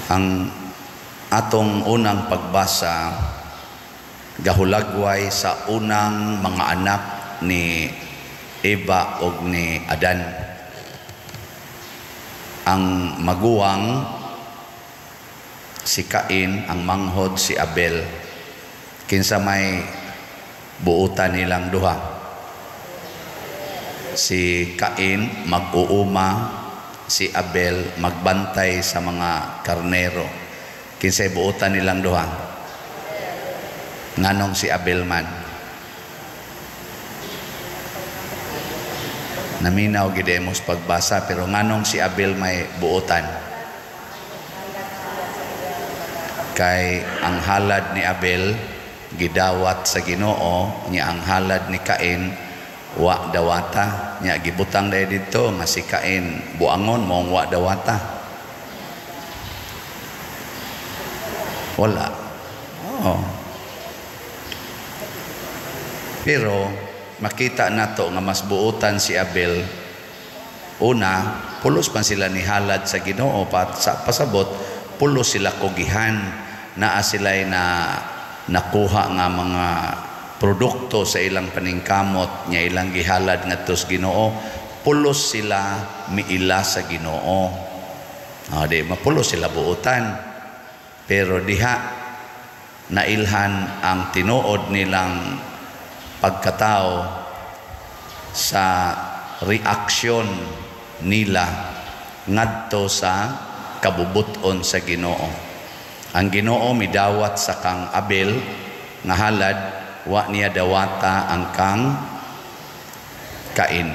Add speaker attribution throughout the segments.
Speaker 1: Ang atong unang pagbasa gahulagway sa unang mga anak ni Eva o ni Adan. Ang maguwang si Cain, ang manghod si Abel. Kinsa may buutan nilang duha. Si Cain mag-uuma, si Abel magbantay sa mga karnero. Kinsay buutan nilang duha? Nganong si Abel man? Naminaw gidemos pagbasa, pero nganong si Abel may buutan? Kay ang halad ni Abel gidawat sa Ginoo, nya ang halad ni Cain wa dawata, nya gibutang dahil dito nga si Cain buangon mong wa dawata. Wala. Oo. Pero makita nato nga mas buutan si Abel. Una, pulos man sila ni halad sa Ginoo, pasabot pulos sila kugihan, naa sila'y nakuha nga mga produkto sa ilang paningkamot nya ilang gihalad ngadto sa Ginoo. Pulos sila miila sa Ginoo. Di mapulos sila buutan. Pero diha nailhan ang tinuod nilang pagkatao sa reaksyon nila ngadto sa kabubuton sa Ginoo. Ang Ginoo midawat sa kang Abel nga halad, wa niya dawata ang kang Cain.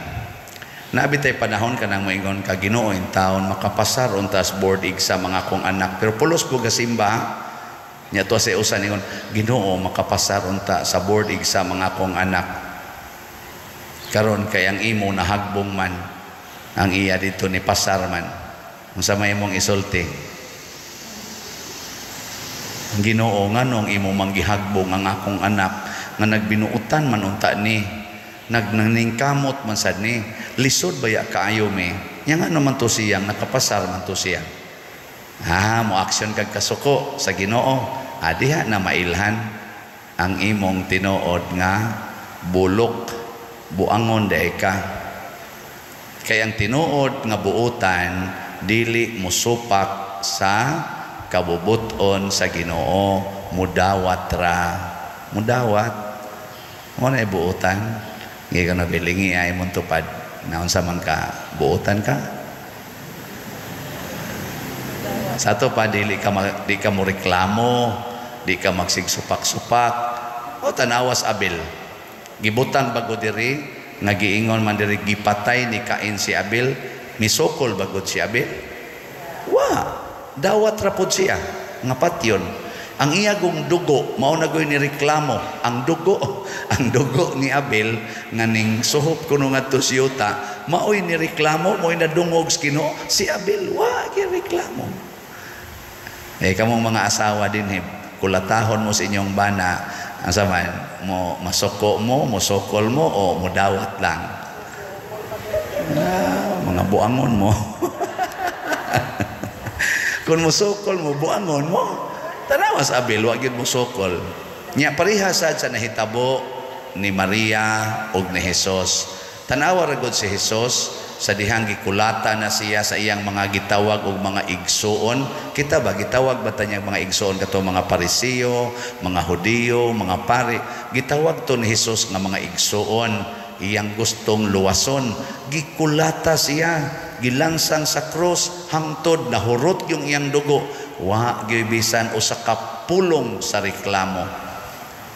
Speaker 1: Nabitay panahon ka nang moingon ka, Ginoo, in taon makapasar untas board ig sa mga kong anak, pero pulos ko gasimba nya to sa usan ingon, Ginoo, makapasar unta sa board ig sa mga kong anak. Karon kay ang imo nahagbong man, ang iya dito ni pasar man, unsa may imong isulti? Ginoo, nganong imo manggihagbong ang akong anak nga nagbinuutan man unta ni, nagnaningkamot man sad ni, lisod baya kaayo mi, nya nga naman to siyang nakapasar man to siya. Mo aksyon kag kasuko sa Ginoo, diha na mailhan ang imong tinuod nga bulok buangon daay ka. Kay ang tinuod nga buutan dili musupak sa kabubuton sa Ginoo, mudawat ra. Mudawat mo na buutan. Ngay ka nabilingi ay mong tupad. Naon sa man ka, buutan ka. Sa to pa, di ka mo reklamo, di ka magsigsupak-supak. O tanawas Abel. Gibutang bago diri, nagiingon man diri, gipatay ni Cain si Abel, misokol bagod si Abel. Dawat rapod siya, nga patyon. Ang iyagong dugo, mao na goy ni reklamo, ang dugo ni Abel nga ning suhop kuno ngadto si yuta, maoy ni reklamo, maoy na dungog kino si Abel, gi reklamo. Kamong mga asawa din kulatahon mo sa inyong bana, asa man mo masoko mo, mosokol mo o modawat lang. Mga buangon mo. Kung musokol mo, buangon mo, tanawas Abel, wag yun musokol. Nya parihasad sa nahitabo ni Maria ug ni Hesus. Tanawa ragod si Hesus sa dihang gikulata na siya sa iyang mga gitawag ug mga igsuon. Kita ba gitawag ba ta niyang mga igsuon kato mga Parisiyo, mga Hudiyo, mga pari? Gitawag to ni Hesus nga mga igsuon. Iyang gustong luwason, gikulata siya, gilansang sa cross, hangtod nahurot yung iyang dugo, wa gibisan usa ka pulong sa reklamo.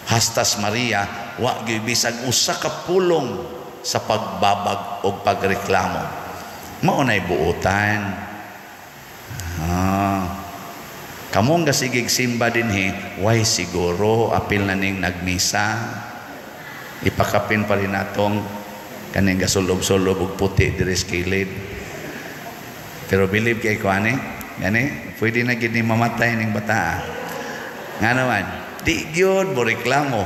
Speaker 1: Hastas Maria, wa gibisan usa ka pulong sa pagbabag o pagreklamo. Mao nay buutan. Kamong gasigig simba dinhi, why siguro apil na ning nagmisa. Ipakapin pa rin natong kaning gasulob-sulob ug puti diri sa kilid. Pero believe kay ko ani, gani pwede na gid ni mamatay ning bata. Nga naman, di gyud mo reklamo.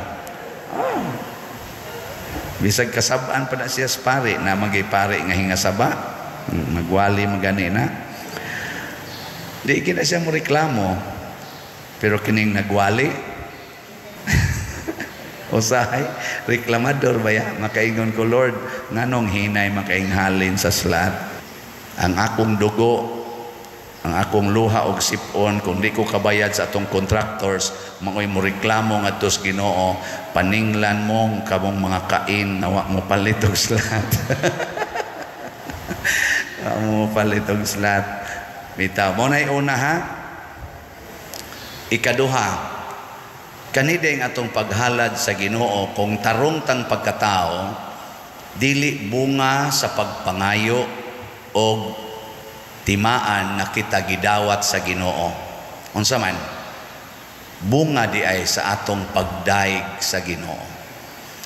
Speaker 1: Bisag kasabaan pa na siya sa pare, na magipare nga hingasaba, magwali magani na. Di kina siya mo reklamo. Pero kining nagwali, usahay, reklamador ba ya? Makaingon ko, Lord, nganong hinay makainghalin sa slat? Ang akong dugo, ang akong luha og sipon, kung di ko kabayad sa atong contractors, mangoy mo reklamo nga tos Ginoo, paninglan mong kamong mga kain, nawa mo palit og slat. Nawa mo palit og slat. Bitaw, mo na una ha? Ikaduha, kanideng atong paghalad sa Ginoo, kung tarong tang pagkatao, dili bunga sa pagpangayo o timaan na kita gidawat sa Ginoo. Unsa man? Bunga di ay sa atong pagdaig sa Ginoo.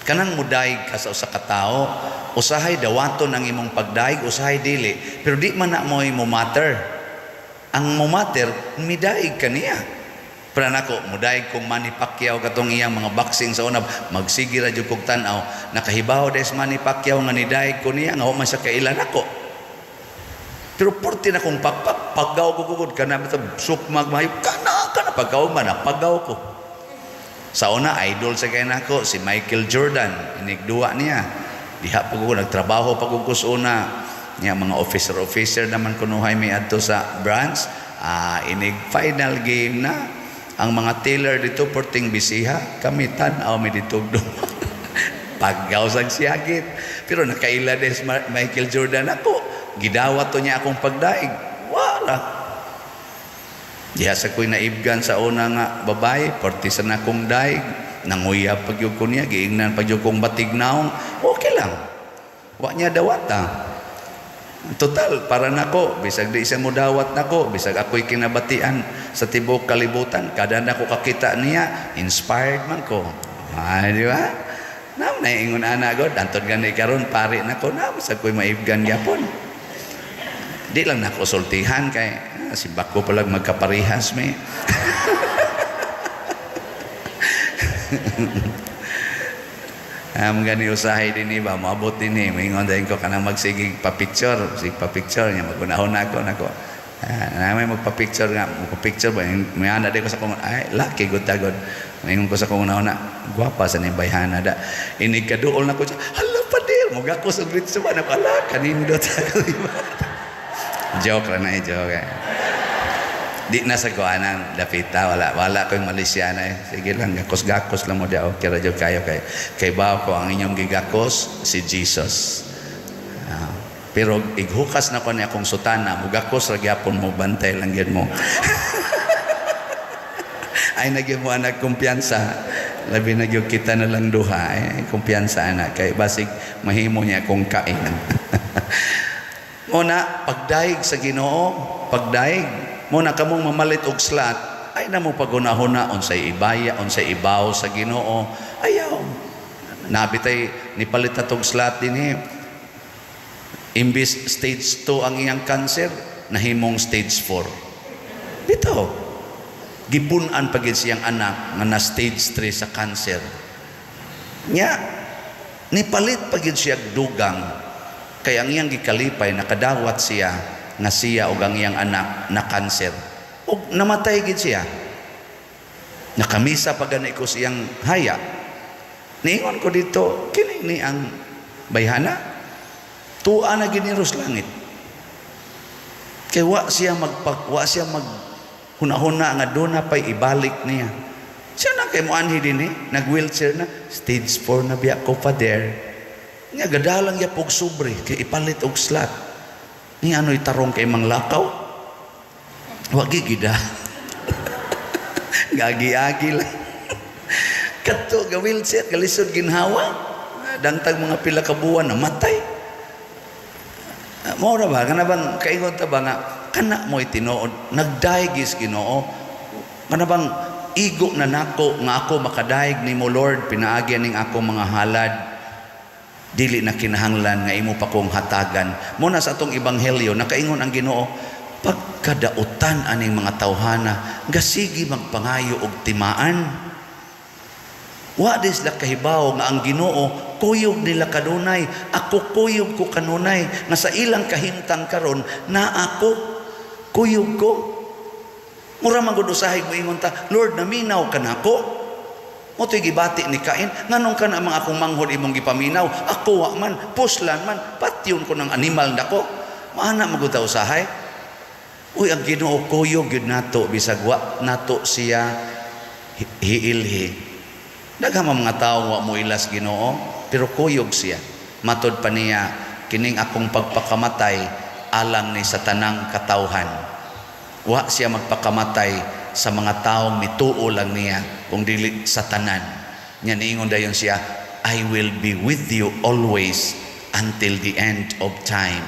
Speaker 1: Kanang mudaig ka sa usa ka tawo, usahay dawaton ang imong pagdaig, usahay dili. Pero di man na mo matter. Ang matter, midaig ka niya. Pero nako, mudaig kung Manny Pacquiao katong iyang mga boxing sa una, magsige ra jud kog tan-aw, nakahibaw des Manny Pacquiao nga nidaig ko niya nga wa man siya kailan ako. Pero porti na kong paggaw ko gugod ka na sukmag mayo kana paggaw man na paggaw ko. Sa una idol sa kay nako si Michael Jordan, inigduwa niya. Diha pa ko nagtrabaho pa ko sa una. Niya mga officer naman kunuhay may adto sa branch. Inig final game na. Ang mga tailor dito porting bisiha, kami tan-aw mi ditugdong. Paggaw sang siyagit. Pero nakaila des Michael Jordan ako. Gidawat to niya akong pagdaig. Wala. Diha sa ko'y naibgan sa una nga babae, partisan akong daig. Nanguya pagyug ko niya, giingnan pagyug kong batignaong. Okay lang. Wa niya dawata. Total, para nako, bisag di siya mo dawat nako, bisag ako'y kinabatian sa tibok kalibutan, kada nako kakita niya, inspired man ko. Di ba? Nam na ingon ana god, antod gani karon pari nako na, bisag ko'y maibgan gyapon. Di lang nako sultihan kay si bako palag magkaparihas me. Gani usahay din ba, maabot din maingon dahil ko kanang magsigig pa-picture, sig pa-picture niya, magunahon na ako, may magpa-picture nga, magpa-picture ba, may ana din ko sa kong, ay, laki, good-tagod, maingon ko sa kong unahon na, guwapa sa nibayhana da, inikaduol na ko siya, hala pa dir, magako sa gritso ba, ala, kanindot ako, joke lang na joke, di na sa kuanan dapita wala ko yung Malaysiana sige lang gakos lang mo daw kira jud kayo kay bawo ko ang inyong gigakos si Jesus pero ighukas na ko ni akong sutana mugakos ra gyapon mo bantay lang gyud mo ay nagyud mo anak kumpiyansa labi na gyud kita na lang duha kumpiyansa anak kay basig mahimo niya akong kain muna pagdaig sa Ginoo pagdaig muna kamong mamalit og slat ay namo pagunahuna unsay ibaya unsay ibaw sa Ginoo ayaw nabitay ni palit atong slat dinhi imbis stage 2 ang iyang cancer nahimong stage 4 bitaw gipun-an pagid siyang anak nga na stage 3 sa cancer nya ni palit pagid siya dugang kay ang iyang gikalipay nakadawat siya nga siya o ang iyang anak na cancer o namatay gid siya nakamisa pagani ko siyang haya niingon ko dito kini ni ang bayhana tuwa na giniros langit kay wa siya mag huna-huna nga doon na pa'y ibalik niya siya na kay muanhi din nag wheelchair na stage 4 na biya ko pa there nga gadalang ya pog sobre kay ipalit og slat ni ano'y tarong kay manglakaw wagi gida gagi-agi lang kato ga wheelchair kalisod ginhawa dangtag mga pila ka buwan na matay mo ra ba kana bang kaingon ta ba nga kana mo'y tinuod nagdaigis Ginoo kana bang igo na nako nga ako makadaig nimo Lord pinaagi ning ako mga halad dili na kinahanglan nga imo pa kong hatagan muna sa atong ebanghelyo nakaingon ang Ginoo pagkadautan aning mga tawhana gasigi magpangayo og timaan wa dis la kahibaw nga ang Ginoo kuyog nila kanunay ako kuyog ko kanunay nga sa ilang kahimtang karon na ako kuyog ko Mura magud usahay mo ingon ta, Lord, naminaw ka nako. Mo to'y gibati ni Cain, nganong ka na mga akong manghod imong gipaminaw, ako wa man, puslan man, patyon ko ng animal nako. Maana magud ta usahay. Uy, ang Ginoo kuyog yun nato, bisag wa nato siya hiilhi. Daghang mga tao wa mo ilas Ginoo, pero kuyog siya. Matod pa niya, kining akong pagpakamatay alang ni sa tanang katawhan. Wa siya magpakamatay sa mga taong mituo lang niya, kung dili sa tanan. Nya niingon dayon siya, I will be with you always until the end of time.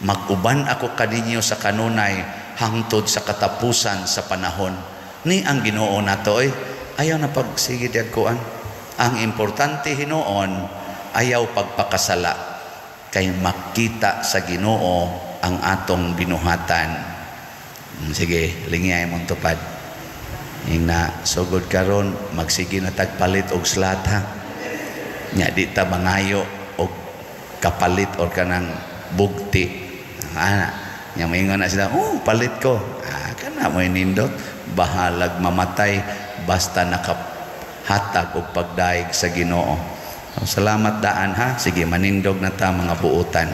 Speaker 1: Mag-uban ako kaninyo sa kanunay hangtod sa katapusan sa panahon. Ni ang Ginoo nato ayaw na pagsige diagkuan. Ang importante hinoon, ayaw pagpakasala kay makita sa Ginoo ang atong binuhatan. Sige, lingay mong tupad. Yung na sugod karon, magsige na tagpalit og slat ha. Nya di ta mangayo og kapalit or kanang bugti. Nya maingon na sila, palit ko. Kana mo nindot, bahalag mamatay basta nakahatag og pagdaig sa Ginoo. Salamat daan ha. Sige, manindog na ta mga buutan.